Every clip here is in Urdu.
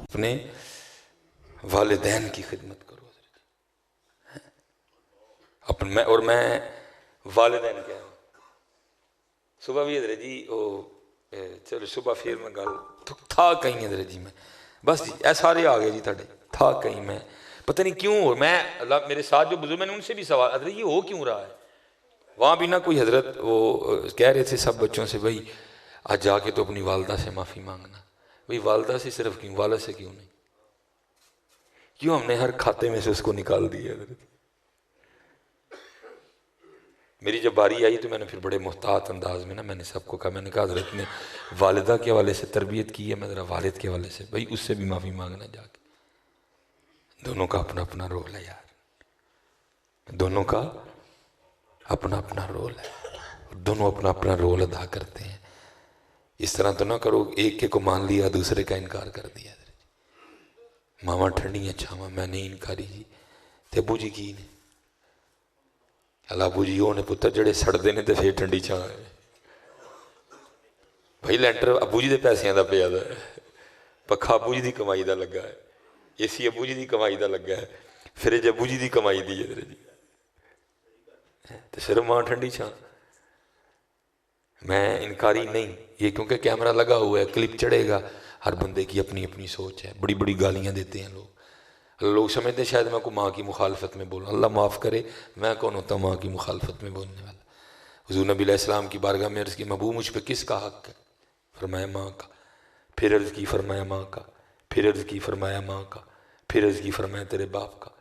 اپنے والدین کی خدمت کرو اپنے اور میں والدین کیا صبح بھی حضرت جی وہ چلو صبح پھر میں گل تھا کہیں حضرت جی میں بس جی اے سارے آ گئے جی تھے تھا کہیں میں پتہ نہیں کیوں ہو میں اللہ میرے ساتھ جو بزرگ میں نے ان سے بھی سوال حضرت یہ ہو کیوں رہا ہے وہاں بھی نہ کوئی حضرت وہ کہہ رہے تھے سب بچوں سے بھائی آج جا کے تو اپنی والدہ سے معافی مانگنا بھائی والدہ سے صرف کیوں والد سے کیوں نہیں کیوں ہم نے ہر کھاتے میں سے اس کو نکال دیا حضرت میری جب باری آئی تو میں نے پھر بڑے محتاط انداز میں نا میں نے سب کو کہا میں نے کہا حضرت نے والدہ کے حوالے سے تربیت کی ہے میں ذرا والد کے حوالے سے بھائی اس سے بھی معافی مانگنا جا کے دونوں کا اپنا اپنا رول ہے یار دونوں کا اپنا اپنا رول ہے دونوں اپنا اپنا رول ادا کرتے ہیں اس طرح تو نہ کرو ایک کے کو مان لیا دوسرے کا انکار کر دیا ماما ٹھنڈی ہیں چھاواں میں نہیں انکاری جی تے ابو جی کی نے اللہ ابو جی وہ نے پتر جڑے سڑتے ہیں تو پھر ٹھنڈی چھاں ہے بھائی لینٹر ابو جی دے پیسیاں دا پیا ہے پکھا ابو جی دی کمائی دا لگا ہے اے سی ابو جی دی کمائی دا لگا ہے فریج ابو جی دی کمائی دی ہے جی تو صرف ماں ٹھنڈی چھاں میں انکاری نہیں یہ کیونکہ کیمرہ لگا ہوا ہے کلپ چڑھے گا ہر بندے کی اپنی اپنی سوچ ہے بڑی بڑی گالیاں دیتے ہیں لوگ سمجھتے ہیں شاید میں کو ماں کی مخالفت میں بولوں اللہ معاف کرے میں کون ہوتا ہوں ماں کی مخالفت میں بولنے والا حضور نبی علیہ السلام کی بارگاہ میں عرض کی محبوب مجھ پہ کس کا حق ہے فرمایا ماں کا پھر عرض کی فرمایا ماں کا پھر عرض کی فرمایا ماں کا پھر عرض کی فرمایا تیرے باپ کا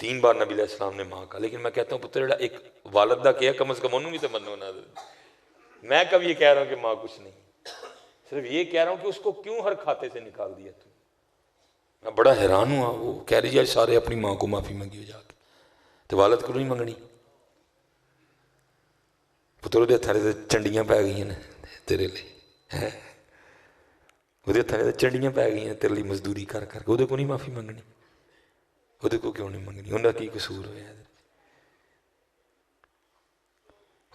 3 بار نبی علیہ السلام نے ماں کا لیکن میں کہتا ہوں پتر ایک والدہ کیا کم از کم انہوں بھی تو منو نہ میں کب یہ کہہ رہا ہوں کہ ماں کچھ نہیں صرف یہ کہہ رہا ہوں کہ اس کو کیوں ہر کھاتے سے نکال دیا تم میں بڑا حیران ہوا وہ کہہ رہی ہے سارے اپنی ماں کو معافی مانگی جا کے تو والد کو نہیں منگنی پتر وہ ہتھاں تے چنڈیاں پی گئی ہیں تیرے لیے وہ ہتھاں تے چنڈیاں پی گئی ہیں تیرے لیے مزدوری کر کر کے وہ کو نہیں معافی منگنی وہ کو کیوں نہیں منگنی انہوں کی قصور ہوا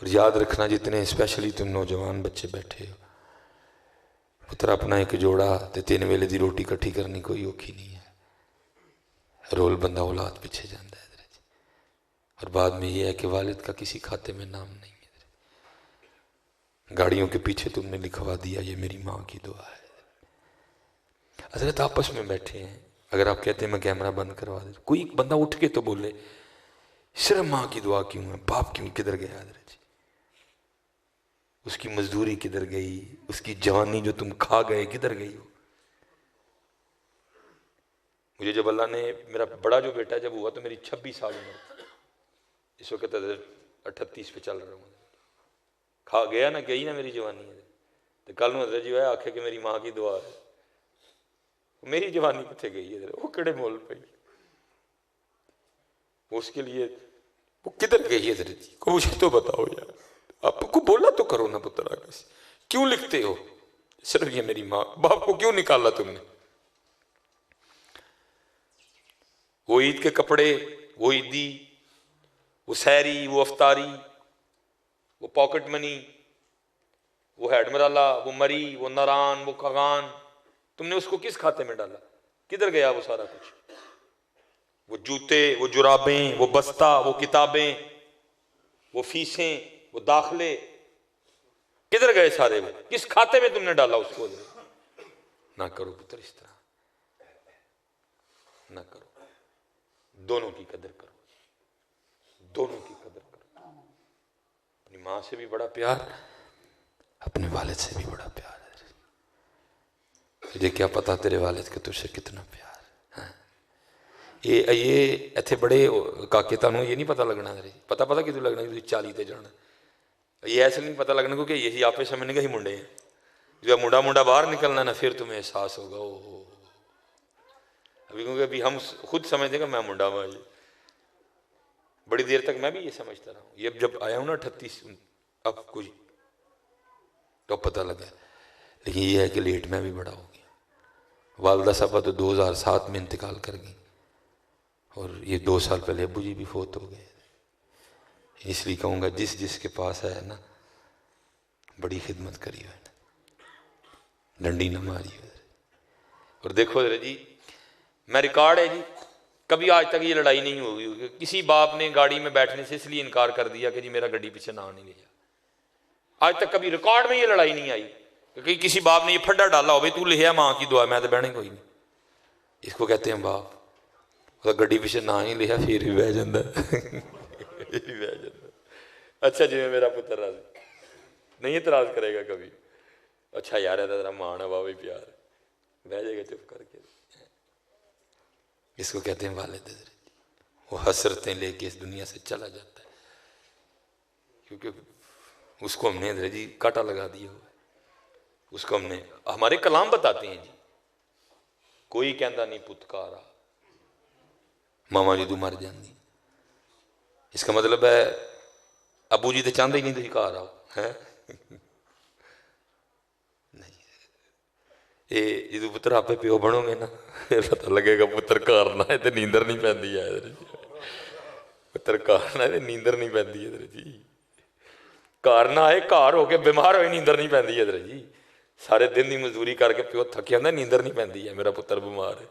اور یاد رکھنا جتنے اسپیشلی تم نوجوان بچے بیٹھے ہو پتر اپنا ایک جوڑا تے 3 ویلے دی روٹی کٹھی کرنی کوئی اوکھی نہیں ہے رول بندہ اولاد پیچھے جاندہ ہے اور بعد میں یہ ہے کہ والد کا کسی کھاتے میں نام نہیں ہے گاڑیوں کے پیچھے تم نے لکھوا دیا یہ میری ماں کی دعا ہے حضرت آپس میں بیٹھے ہیں اگر آپ کہتے ہیں میں کیمرہ بند کروا دے کوئی بندہ اٹھ کے تو بولے صرف ماں کی دعا کیوں ہے باپ کیوں کدھر گیا حضرت جی اس کی مزدوری کدھر گئی اس کی جوانی جو تم کھا گئے کدھر گئی ہو مجھے جب اللہ نے میرا بڑا جو بیٹا جب ہوا تو میری 26 سال عمر اس وقت 38 پہ چل رہا ہوں کھا گیا نہ گئی نہ میری جوانی ہے تو کل نو حضرت جی ہے آکھے کہ میری ماں کی دعا ہے میری جوانی کتنے گئی ہے وہ کڑے مول پہ اس کے لیے وہ کدھر گئی ہے حضرت جی کو مجھے تو بتاؤ یار آپ کو بولا تو کرو نا پتر آگے سے کیوں لکھتے ہو صرف یہ میری ماں باپ کو کیوں نکالا تم نے وہ عید کے کپڑے وہ عیدی وہ سحری وہ افطاری وہ پاکٹ منی وہ ہیڈ مرالا وہ مری وہ ناران وہ کغان تم نے اس کو کس کھاتے میں ڈالا کدھر گیا وہ سارا کچھ وہ جوتے وہ جرابیں وہ بستہ وہ کتابیں وہ فیسیں وہ داخلے کدھر گئے سارے وہ کس کھاتے میں تم نے ڈالا اس کو نہ کرو پتر اس طرح نہ کرو دونوں کی قدر کرو دونوں کی قدر کرو اپنی ماں سے بھی بڑا پیار اپنے والد سے بھی بڑا پیار ہے تجھے کیا پتا تیرے والد کا تجھ سے کتنا پیار یہ ایتھے بڑے کاکے تانوں یہ نہیں پتا لگنا پتا کتوں لگنا کہ 40 تے جانا یہ ایسے نہیں پتا لگنا کیونکہ یہی آپ سمجھنے کا ہی منڈے ہیں جب منڈا باہر نکلنا نا پھر تمہیں احساس ہوگا ابھی کیونکہ ابھی ہم خود سمجھتے ہیں کہ میں منڈا ہوں بڑی دیر تک میں بھی یہ سمجھتا رہا ہوں یہ جب آیا ہوں نا 38 اب کچھ تو پتہ لگا لیکن یہ ہے کہ لیٹ میں بھی بڑا ہو گیا والدہ صاحبہ تو 2007 میں انتقال کر گئی اور یہ 2 سال پہلے ابو جی بھی فوت ہو گئے اس لیے کہوں گا جس کے پاس ہے نا بڑی خدمت کری ہو ڈنڈی نہ ماری ہو اور دیکھو ذرا جی، میں ریکارڈ ہے جی، کبھی آج تک یہ لڑائی نہیں ہوئی کسی باپ نے گاڑی میں بیٹھنے سے اس لیے انکار کر دیا کہ جی میرا گڈی پیچھے نہ نہیں لیا. آج تک کبھی ریکارڈ میں یہ لڑائی نہیں آئی کہ کسی باپ نے یہ پھڈا ڈالا ہو بھائی تو لیا ماں کی دعا میں تو بہنا کوئی نہیں. اس کو کہتے ہیں باپ. گڈی پیچھے نہ ہی لیا پھر بھی بہ جاتا. اچھا جی میں میرا پتر راضی نہیں اعتراض کرے گا کبھی. اچھا یار ہے ذرا مان ہے بابا پیار بہ جائے گا چپ کر کے. اس کو کہتے ہیں والد. وہ حسرتیں لے کے اس دنیا سے چلا جاتا ہے کیونکہ اس کو ہم نے جی کاٹا لگا دیا ہوا ہے. اس کو ہم نے ہمارے کلام بتاتے ہیں جی کوئی کہندا نہیں پتکارا ماما جی تو مر جاندی. اس کا مطلب ہے ابو جی تو چاہتے ہی نہیں تھی گھر آؤ ہے نہیں. یہ جدو پتر آپ پیو بنو گے نا پھر پتہ لگے گا پتر گھر نہ ہے تو نیندر نہیں پہنتی ہے. پتر گھر نہ ہے نیندر نہیں پہنتی ہے جی. گھر نہ آئے گھر ہو کے بیمار ہوئے نیندر نہیں پہنتی ہے جی. سارے دن کی مزدوری کر کے پیو تھکی آتا نیندر نہیں پہنتی ہے میرا پتر بیمار ہے.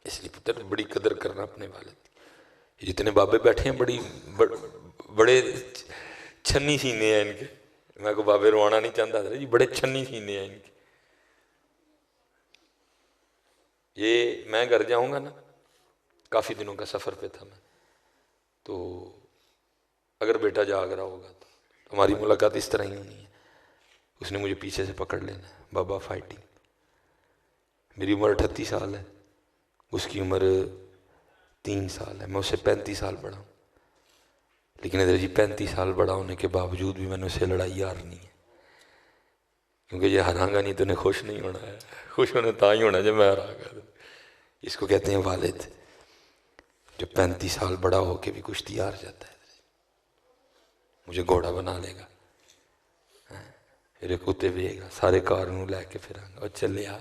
اس لیے پتر بڑی قدر کرنا اپنے والد. جتنے بابے بیٹھے ہیں بڑے چھنی سینے ہیں ان کے. میں کو بابے روانا نہیں چاہتا تھا جی بڑے چھنی سینے ہیں ان کے. یہ میں گھر جاؤں گا نا کافی دنوں کا سفر پہ تھا میں تو اگر بیٹا جاگ رہا ہوگا تو ہماری ملاقات اس طرح ہی ہونی ہے. اس نے مجھے پیچھے سے پکڑ لینا ہے بابا فائٹنگ. میری عمر 38 سال ہے اس کی عمر 3 سال ہے. میں اسے 35 سال بڑا ہوں لیکن ادھر جی 35 سال بڑا ہونے کے باوجود بھی میں نے اسے لڑائی ہارنی ہے کیونکہ یہ ہراں گا نہیں تو انہیں خوش نہیں ہونا ہے. خوش ہونے تا ہی ہونا جب میں ہرا گا. اس کو کہتے ہیں والد. جو 35 سال بڑا ہو کے بھی کشتی ہار جاتا ہے. مجھے گھوڑا بنا لے گا میرے کتے بھی گا سارے کارنوں لے کے پھر آگا اور چلے آ.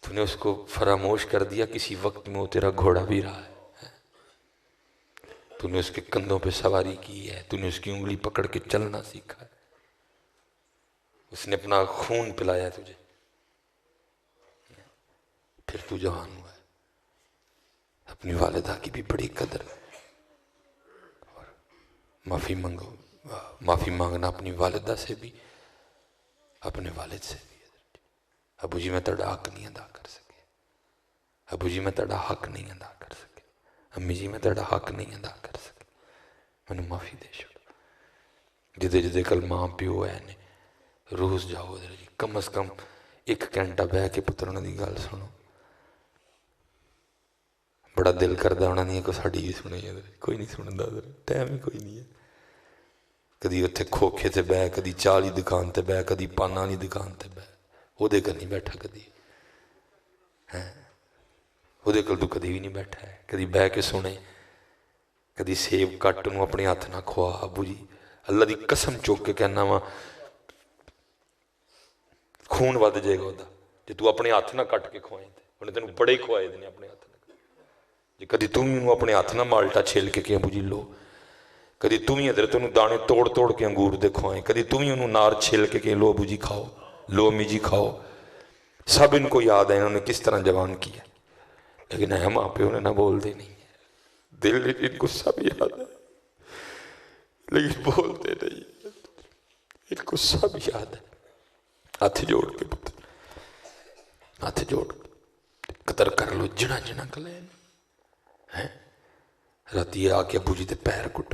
تو نے اس کو فراموش کر دیا کسی وقت میں وہ تیرا گھوڑا بھی رہا ہے. تو نے اس کے کندھوں پہ سواری کی ہے. تو نے اس کی انگلی پکڑ کے چلنا سیکھا ہے. اس نے اپنا خون پلایا تجھے پھر تو جوان ہوا ہے. اپنی والدہ کی بھی بڑی قدر اور معافی مانگو. معافی مانگنا اپنی والدہ سے بھی اپنے والد سے بھی. ابو جی میں تیرا حق نہیں ادا کر سکے. ابو جی میں تیرا حق نہیں ادا کر سکے. امی جی میں تیرا حق نہیں ادا کر سکے. میں معافی دے چھوڑ. جدے جدے کل ماں پیو ہے نے روز جاؤ ادھر جی کم از کم 1 گھنٹہ بہ کے پتروں کی گل سنو. بڑا دل کرتا ہونا نہیں کوئی ساڑی بھی سنے کوئی نہیں سنتا ادھر ٹائم ہی کوئی نہیں ہے. کدی اتنے کھوکھے تے بہ کدی چاہ والی دکان تے بہ کدی پانا والی دکان تے بہ وہ کل نہیں بیٹھا کدی وہ کل تو کدی بھی نہیں بیٹھا ہے. کدی بہ کے سنے کدی سیب کٹ نو اپنے ہاتھ نہ کھوا. ابو جی اللہ دی قسم چوک کے کہنا وا خون ود جائے گا وہ جی تو اپنے ہاتھ نہ کٹ کے کھوائے تھے انہیں تینوں بڑے کھوائے دینے اپنے ہاتھ نہ. جی کدی تم ہی انہوں اپنے ہاتھ نہ مالٹا چھیل کے کہ ابو جی لو. کدی تم ہی ادھر تینوں دانے توڑ توڑ کے انگور دے کھوائیں. کدی تم ہی انہوں نار چھیل کے کہ لو ابو جی کھاؤ لو امی جی کھاؤ. سب ان کو یاد ہے انہوں نے کس طرح جوان کیا لیکن ہے ماں پہ انہیں نہ بولتے نہیں ہے. دل ان کو سب یاد ہے لیکن بولتے نہیں. ان کو سب یاد ہے. ہاتھ جوڑ کے پتر ہاتھ جوڑ قدر کر لو جنا جنا کلے راتی آ کے ابو جی دے پیر کٹ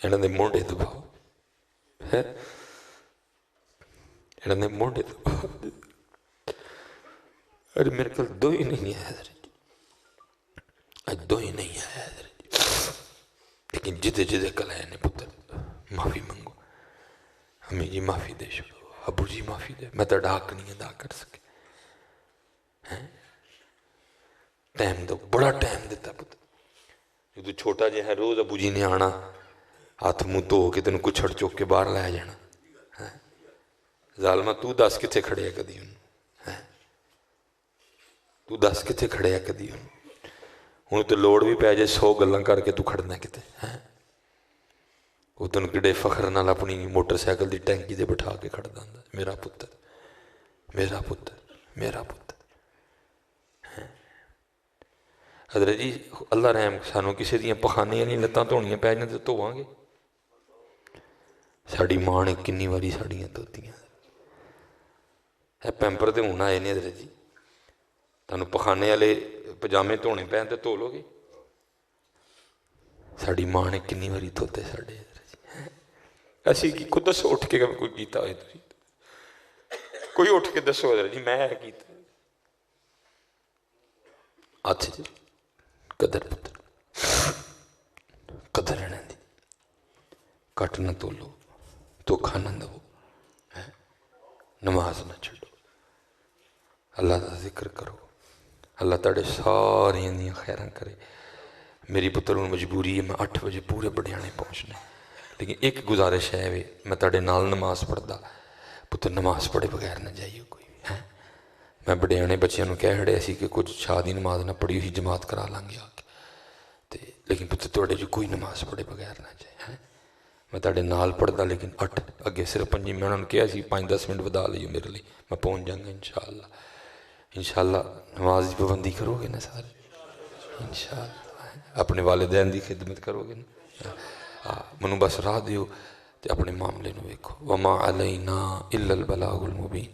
انہوں نے مونڈے دباؤ انہوں نے مونڈے دباؤ. ارے میرے کل 2 ہی نہیں آیا آج 2 ہی نہیں آیا لیکن جدے جدے کل آئے نے پتر معافی منگو. امی جی معافی دے چھوڑو. ابو جی معافی دے میں تیرا حق نہیں ادا کر سکے. ٹائم دو بڑا ٹائم دیتا پتر. جو چھوٹا جہا ہے روز ابو جی نے آنا ہاتھ منہ دھو کے تینوں کچھڑ چوک کے باہر لے جانا. ظالمہ تو دس کتنے کھڑے ہے کدی انہوں تو دس کتنے کھڑے ہے کدی ہوں تو لوڑ بھی پہ جائے 100 گلاں کر کے تو کھڑنا کتنے وہ تینوں کڈے فخر نال اپنی موٹر سائیکل دی ٹینکی دے بٹھا کے کھڑ دا میرا پتر میرا پتر میرا پتر. حضرت جی اللہ رحم سانوں کسی دیاں پخانے نہیں لتاں دھونیاں پੈ جاں تے دھوواں گے. ساڈی ماں نے کنی واری ساڈیاں دھوتیاں. پیمپر تے ہن آئے نے حضرت جی, تانوں پخانے والے پجامے دھونے پین تے دھو لو گے. ساڈی ماں نے کنی واری دھوتے ساڈے حضرت جی. اسی کی خود دسو اٹھ کے کوئی کیتا ہوئے تسی, کوئی اٹھ کے دسو حضرت جی میں کیتا. ہاتھ جی قدر پتر قدر رہنے دی, کٹ نہ تولو, دھوکھا نہ دو, نماز نہ چھڈو, اللہ کا ذکر کرو. اللہ تاڑے ساری اندیاں خیراں کرے. میری پتر ہوں مجبوری ہے میں 8 بجے پورے بڑیانے پہنچنا ہے, لیکن ایک گزارش ہے وے میں تاڑے نال نماز پڑھدا, پتر نماز پڑھے بغیر نہ جائیے کوئی بھی ہے. میں بڑیانے بچیاں نوں کہہ ہڑیا سی کہ کچھ شاہ دی نماز نہ پڑھی ہوئی جماعت کرا لیں گے آ کے, لیکن پتر تواڈے جو کوئی نماز پڑھے بغیر نہ جائے. میں تاڑے نال پڑھدا لیکن 8 اگے صرف 5 میں انہوں نے کہا سی 5-10 منٹ ودا لئیو میرے لیے, میں پہنچ جاؤں گا انشاءاللہ. انشاءاللہ نماز کی پابندی کرو گے نا سارے انشاءاللہ, اپنے والدین دی خدمت کرو گے نا. منو بس راہ دیو تے اپنے معاملے نو ویکھو. وما علینا الا البلاغ المبین.